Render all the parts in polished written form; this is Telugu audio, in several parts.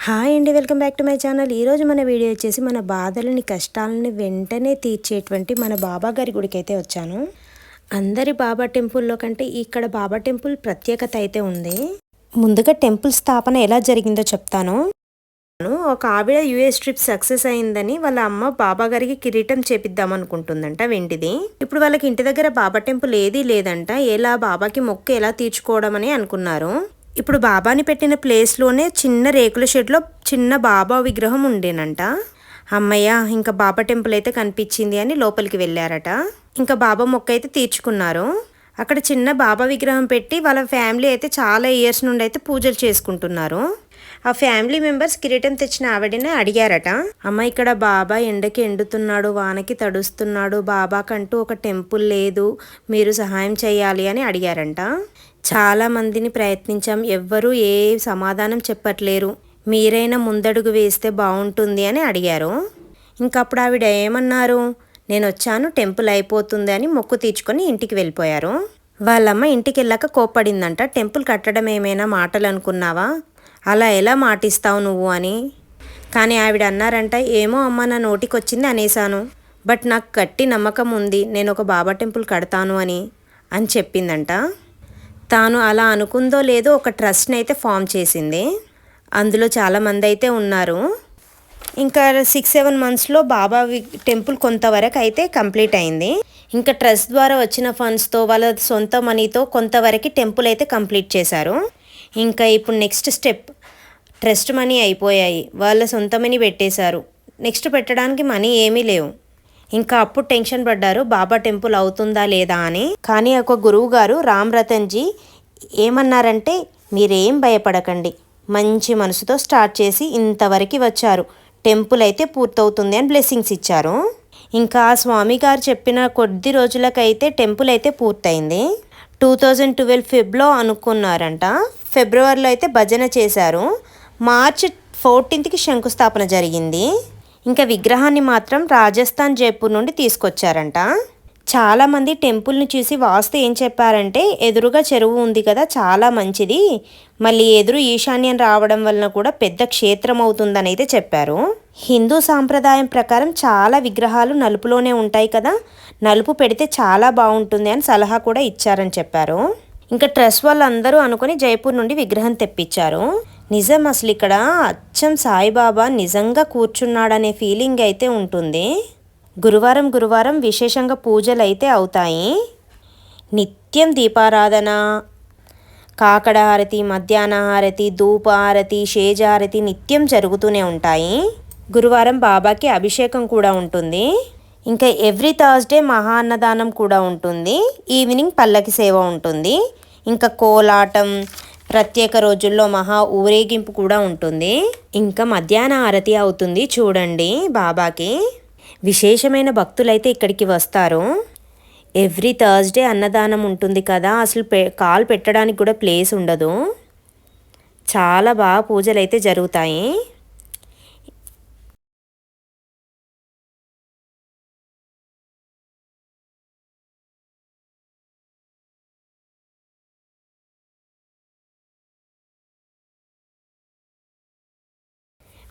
హాయ్ అండి, welcome back to my channel. ఈరోజు మన వీడియో వచ్చేసి మన బాధలని కష్టాలని వెంటనే తీర్చేటువంటి మన బాబా గారి గుడికి అయితే వచ్చాను. అందరి బాబా టెంపుల్లో కంటే ఇక్కడ బాబా టెంపుల్ ప్రత్యేకత అయితే ఉంది. ముందుగా టెంపుల్ స్థాపన ఎలా జరిగిందో చెప్తాను. ఒక ఆవిడ యూఎస్ ట్రిప్ సక్సెస్ అయిందని వాళ్ళ అమ్మ బాబా గారికి కిరీటం చేపిద్దాం అనుకుంటుందంట వెండిది. ఇప్పుడు వాళ్ళకి ఇంటి దగ్గర బాబా టెంపుల్ ఏదీ లేదంట. ఎలా బాబాకి మొక్కు ఎలా తీర్చుకోవడం అని అనుకున్నారు. ఇప్పుడు బాబాని పెట్టిన ప్లేస్లోనే చిన్న రేకుల షెడ్లో చిన్న బాబా విగ్రహం ఉండేనంట. అమ్మయ్య, ఇంకా బాబా టెంపుల్ అయితే కనిపించింది అని లోపలికి వెళ్ళారట. ఇంకా బాబా మొక్క అయితే తీర్చుకున్నారు. అక్కడ చిన్న బాబా విగ్రహం పెట్టి వాళ్ళ ఫ్యామిలీ అయితే చాలా ఇయర్స్ నుండి అయితే పూజలు చేసుకుంటున్నారు. ఆ ఫ్యామిలీ మెంబర్స్ కిరీటం తెచ్చిన ఆవిడనే అడిగారట, అమ్మ ఇక్కడ బాబా ఎండకి ఎండుతున్నాడు, వానకి తడుస్తున్నాడు, బాబాకంటూ ఒక టెంపుల్ లేదు, మీరు సహాయం చేయాలి అని అడిగారంట. చాలామందిని ప్రయత్నించాం, ఎవ్వరూ ఏ సమాధానం చెప్పట్లేరు, మీరైనా ముందడుగు వేస్తే బాగుంటుంది అని అడిగారు. ఇంకప్పుడు ఆవిడ ఏమన్నారు, నేను వచ్చాను, టెంపుల్ అయిపోతుంది అని మొక్కు తీర్చుకొని ఇంటికి వెళ్ళిపోయారు. వాళ్ళమ్మ ఇంటికి వెళ్ళాక కోప్పడిందంట, టెంపుల్ కట్టడం ఏమైనా మాటలు అనుకున్నావా, అలా ఎలా మాటిస్తావు నువ్వు అని. కానీ ఆవిడ అన్నారంట, ఏమో అమ్మ నా నోటికి వచ్చింది అనేసాను, బట్ నాకు గట్టి నమ్మకం ఉంది నేను ఒక బాబా టెంపుల్ కడతాను అని చెప్పిందంట. తాను అలా అనుకుందో లేదో ఒక ట్రస్ట్ని అయితే ఫామ్ చేసింది. అందులో చాలామంది అయితే ఉన్నారు. ఇంకా 6-7 మంత్స్లో బాబా టెంపుల్ కొంతవరకు అయితే కంప్లీట్ అయింది. ఇంకా ట్రస్ట్ ద్వారా వచ్చిన ఫండ్స్తో వాళ్ళ సొంత మనీతో కొంతవరకు టెంపుల్ అయితే కంప్లీట్ చేశారు. ఇంకా ఇప్పుడు నెక్స్ట్ స్టెప్, ట్రస్ట్ మనీ అయిపోయాయి, వాళ్ళ సొంత మనీ పెట్టేశారు. నెక్స్ట్ పెట్టడానికి మనీ ఏమీ లేవు. ఇంకా అప్పుడు టెన్షన్ పడ్డారు, బాబా టెంపుల్ అవుతుందా లేదా అని. కానీ ఒక గురువు గారు రామ్ రతన్జీ ఏమన్నారంటే, మీరేం భయపడకండి, మంచి మనసుతో స్టార్ట్ చేసి ఇంతవరకు వచ్చారు, టెంపుల్ అయితే పూర్తవుతుంది అని బ్లెస్సింగ్స్ ఇచ్చారు. ఇంకా ఆ స్వామి గారు చెప్పిన కొద్ది రోజులకైతే టెంపుల్ అయితే పూర్తయింది. 2012 ఫెబ్లో అనుకున్నారంట. ఫిబ్రవరిలో అయితే భజన చేశారు. మార్చి 14కి శంకుస్థాపన జరిగింది. ఇంకా విగ్రహాన్ని మాత్రం రాజస్థాన్ జైపూర్ నుండి తీసుకొచ్చారంట. చాలామంది టెంపుల్ని చూసి వాస్తు ఏం చెప్పారంటే, ఎదురుగా చెరువు ఉంది కదా, చాలా మంచిది, మళ్ళీ ఎదురు ఈశాన్యం రావడం వలన కూడా పెద్ద క్షేత్రం అవుతుందని అయితే చెప్పారు. హిందూ సాంప్రదాయం ప్రకారం చాలా విగ్రహాలు నలుపులోనే ఉంటాయి కదా, నలుపు పెడితే చాలా బాగుంటుంది అని సలహా కూడా ఇచ్చారని చెప్పారు. ఇంకా ట్రస్ట్ వాళ్ళందరూ అనుకుని జైపూర్ నుండి విగ్రహం తెప్పించారు. నిజం, అసలు ఇక్కడ అచ్చం సాయిబాబా నిజంగా కూర్చున్నాడనే ఫీలింగ్ అయితే ఉంటుంది. గురువారం విశేషంగా పూజలు అయితే అవుతాయి. నిత్యం దీపారాధన, కాకడ హారతి, మధ్యాహ్న హారతి, ధూప హారతి, షేజారతి నిత్యం జరుగుతూనే ఉంటాయి. గురువారం బాబాకి అభిషేకం కూడా ఉంటుంది. ఇంకా ఎవ్రీ థర్స్డే మహా అన్నదానం కూడా ఉంటుంది. ఈవినింగ్ పల్లకి సేవ ఉంటుంది. ఇంకా కోలాటం, ప్రత్యేక రోజుల్లో మహా ఊరేగింపు కూడా ఉంటుంది. ఇంకా మధ్యాహ్న ఆరతి అవుతుంది చూడండి బాబాకి. విశేషమైన భక్తులైతే ఇక్కడికి వస్తారు. ఎవ్రీ థర్స్డే అన్నదానం ఉంటుంది కదా, అసలు కాలు పెట్టడానికి కూడా ప్లేస్ ఉండదు. చాలా బాగా పూజలు అయితే జరుగుతాయి.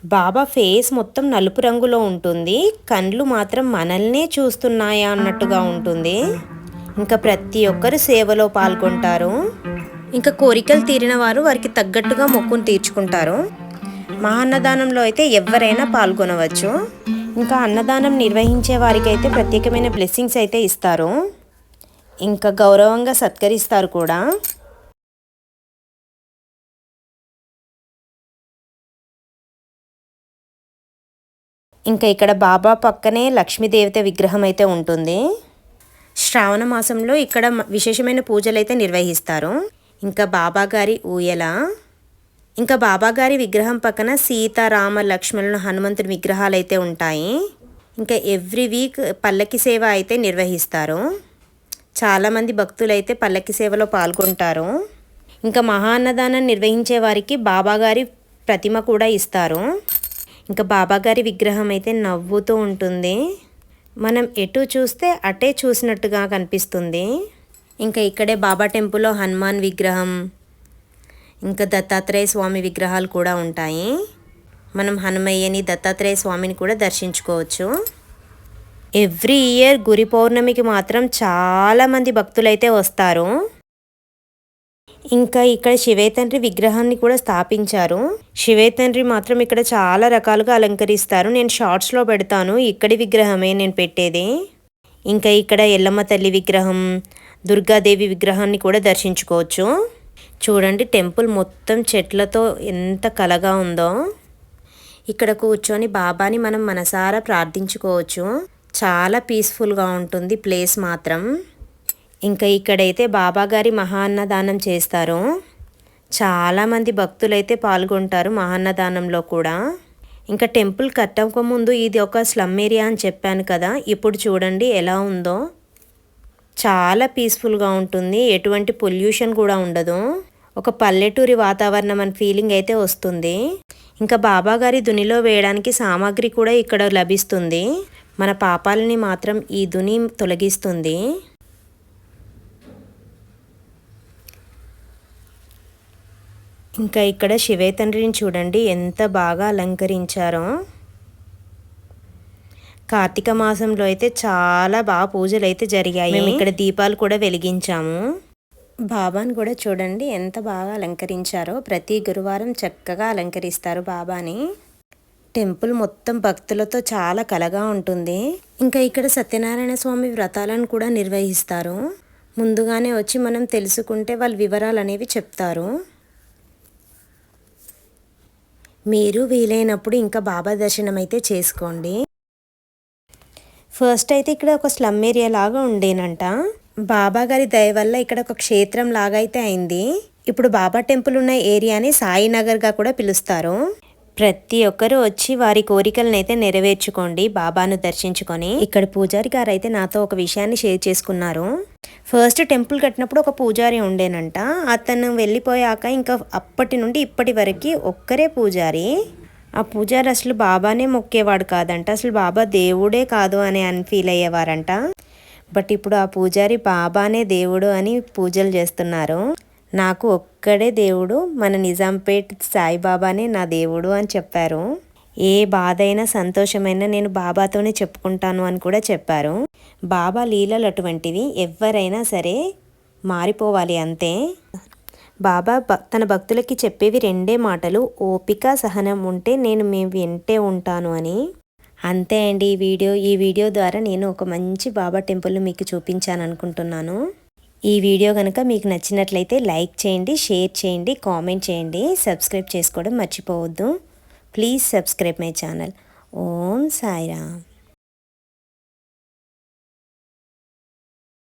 బాబా ఫేస్ మొత్తం నలుపు రంగులో ఉంటుంది, కళ్ళు మాత్రం మనల్నే చూస్తున్నాయా అన్నట్టుగా ఉంటుంది. ఇంకా ప్రతి ఒక్కరు సేవలో పాల్గొంటారు. ఇంకా కోరికలు తీరిన వారు వారికి తగ్గట్టుగా మొక్కును తీర్చుకుంటారు. మహాన్నదానంలో అయితే ఎవరైనా పాల్గొనవచ్చు. ఇంకా అన్నదానం నిర్వహించే వారికి అయితే ప్రత్యేకమైన బ్లెస్సింగ్స్ అయితే ఇస్తారు. ఇంకా గౌరవంగా సత్కరిస్తారు కూడా. ఇంకా ఇక్కడ బాబా పక్కనే లక్ష్మీదేవత విగ్రహం అయితే ఉంటుంది. శ్రావణ మాసంలో ఇక్కడ విశేషమైన పూజలు అయితే నిర్వహిస్తారు. ఇంకా బాబా గారి ఊయల, ఇంకా బాబా గారి విగ్రహం పక్కన సీత, రామ, లక్ష్మణుల, హనుమంతుడి విగ్రహాలు అయితే ఉంటాయి. ఇంకా ఎవ్రీ వీక్ పల్లకి సేవ అయితే నిర్వహిస్తారు. చాలామంది భక్తులు అయితే పల్లకి సేవలో పాల్గొంటారు. ఇంకా మహాన్నదానం నిర్వహించే వారికి బాబా గారి ప్రతిమ కూడా ఇస్తారు. ఇంకా బాబాగారి విగ్రహం అయితే నవ్వుతూ ఉంటుంది. మనం ఎటు చూస్తే అటే చూసినట్టుగా కనిపిస్తుంది. ఇంకా ఇక్కడే బాబా టెంపుల్లో హనుమాన్ విగ్రహం, ఇంకా దత్తాత్రేయ స్వామి విగ్రహాలు కూడా ఉంటాయి. మనం హనుమయ్యని, దత్తాత్రేయ స్వామిని కూడా దర్శించుకోవచ్చు. ఎవ్రీ ఇయర్ గురి పౌర్ణమికి మాత్రం చాలామంది భక్తులైతే వస్తారు. ఇంకా ఇక్కడ శివయ్య తండ్రి విగ్రహాన్ని కూడా స్థాపించారు. శివయ్య తండ్రి మాత్రం ఇక్కడ చాలా రకాలుగా అలంకరిస్తారు. నేను షార్ట్స్లో పెడతాను, ఇక్కడి విగ్రహమే నేను పెట్టేది. ఇంకా ఇక్కడ ఎల్లమ్మ తల్లి విగ్రహం, దుర్గాదేవి విగ్రహాన్ని కూడా దర్శించుకోవచ్చు. చూడండి టెంపుల్ మొత్తం చెట్లతో ఎంత కలగా ఉందో. ఇక్కడ కూర్చొని బాబాని మనం మనసారా ప్రార్థించుకోవచ్చు. చాలా పీస్ఫుల్గా ఉంటుంది ప్లేస్ మాత్రం. ఇంకా ఇక్కడైతే బాబా గారి మహాన్నదానం చేస్తారు. చాలామంది భక్తులైతే పాల్గొంటారు మహాన్నదానంలో కూడా. ఇంకా టెంపుల్ కట్టక ముందు ఇది ఒక స్లమ్ ఏరియా అని చెప్పాను కదా, ఇప్పుడు చూడండి ఎలా ఉందో. చాలా పీస్ఫుల్గా ఉంటుంది, ఎటువంటి పొల్యూషన్ కూడా ఉండదు. ఒక పల్లెటూరి వాతావరణం అని ఫీలింగ్ అయితే వస్తుంది. ఇంకా బాబా గారి దునిలో వేయడానికి సామాగ్రి కూడా ఇక్కడ లభిస్తుంది. మన పాపాలని మాత్రం ఈ దుని తొలగిస్తుంది. ఇంకా ఇక్కడ శివయ్య తండ్రిని చూడండి ఎంత బాగా అలంకరించారో. కార్తీక మాసంలో అయితే చాలా బాగా పూజలు అయితే జరిగాయి. మేము ఇక్కడ దీపాలు కూడా వెలిగించాము. బాబాని కూడా చూడండి ఎంత బాగా అలంకరించారో. ప్రతి గురువారం చక్కగా అలంకరిస్తారు బాబాని. టెంపుల్ మొత్తం భక్తులతో చాలా కలగా ఉంటుంది. ఇంకా ఇక్కడ సత్యనారాయణ స్వామి వ్రతాలను కూడా నిర్వహిస్తారు. ముందుగానే వచ్చి మనం తెలుసుకుంటే వాళ్ళ వివరాలు అనేవి చెప్తారు. మీరు వీలైనప్పుడు ఇంకా బాబా దర్శనం అయితే చేసుకోండి. ఫస్ట్ అయితే ఇక్కడ ఒక స్లమ్ ఏరియా లాగా ఉండేనంట. బాబా గారి దయ వల్ల ఇక్కడ ఒక క్షేత్రం లాగా అయితే అయింది. ఇప్పుడు బాబా టెంపుల్ ఉన్న ఏరియాని సాయినగర్గా కూడా పిలుస్తారు. ప్రతి ఒక్కరూ వచ్చి వారి కోరికలను అయితే నెరవేర్చుకోండి బాబాను దర్శించుకొని. ఇక్కడ పూజారి గారు అయితే నాతో ఒక విషయాన్ని షేర్ చేసుకున్నారు. ఫస్ట్ టెంపుల్ కట్టినప్పుడు ఒక పూజారి ఉండేనంట. అతను వెళ్ళిపోయాక ఇంకా అప్పటి నుండి ఇప్పటి వరకు ఒక్కరే పూజారి. ఆ పూజారి అసలు బాబానే మొక్కేవాడు కాదంట, అసలు బాబా దేవుడే కాదు అని ఫీల్ అయ్యేవారంట. బట్ ఇప్పుడు ఆ పూజారి బాబానే దేవుడు అని పూజలు చేస్తున్నారు. నాకు ఒక్కడే దేవుడు, మన నిజాంపేట్ సాయిబాబానే నా దేవుడు అని చెప్పారు. ఏ బాధ అయినా సంతోషమైనా నేను బాబాతోనే చెప్పుకుంటాను అని కూడా చెప్పారు. బాబా లీలలు అటువంటివి, ఎవరైనా సరే మారిపోవాలి అంతే. బాబా తన భక్తులకి చెప్పేవి రెండే మాటలు, ఓపిక సహనం ఉంటే నేను మేము వెంటే ఉంటాను అని. అంతే అండి ఈ వీడియో ద్వారా నేను ఒక మంచి బాబా టెంపుల్ని మీకు చూపించాను అనుకుంటున్నాను. ఈ వీడియో కనుక మీకు నచ్చినట్లయితే లైక్ చేయండి, షేర్ చేయండి, కామెంట్ చేయండి, సబ్స్క్రైబ్ చేసుకోవడం మర్చిపోవద్దు. Please subscribe my channel. Om Sairam.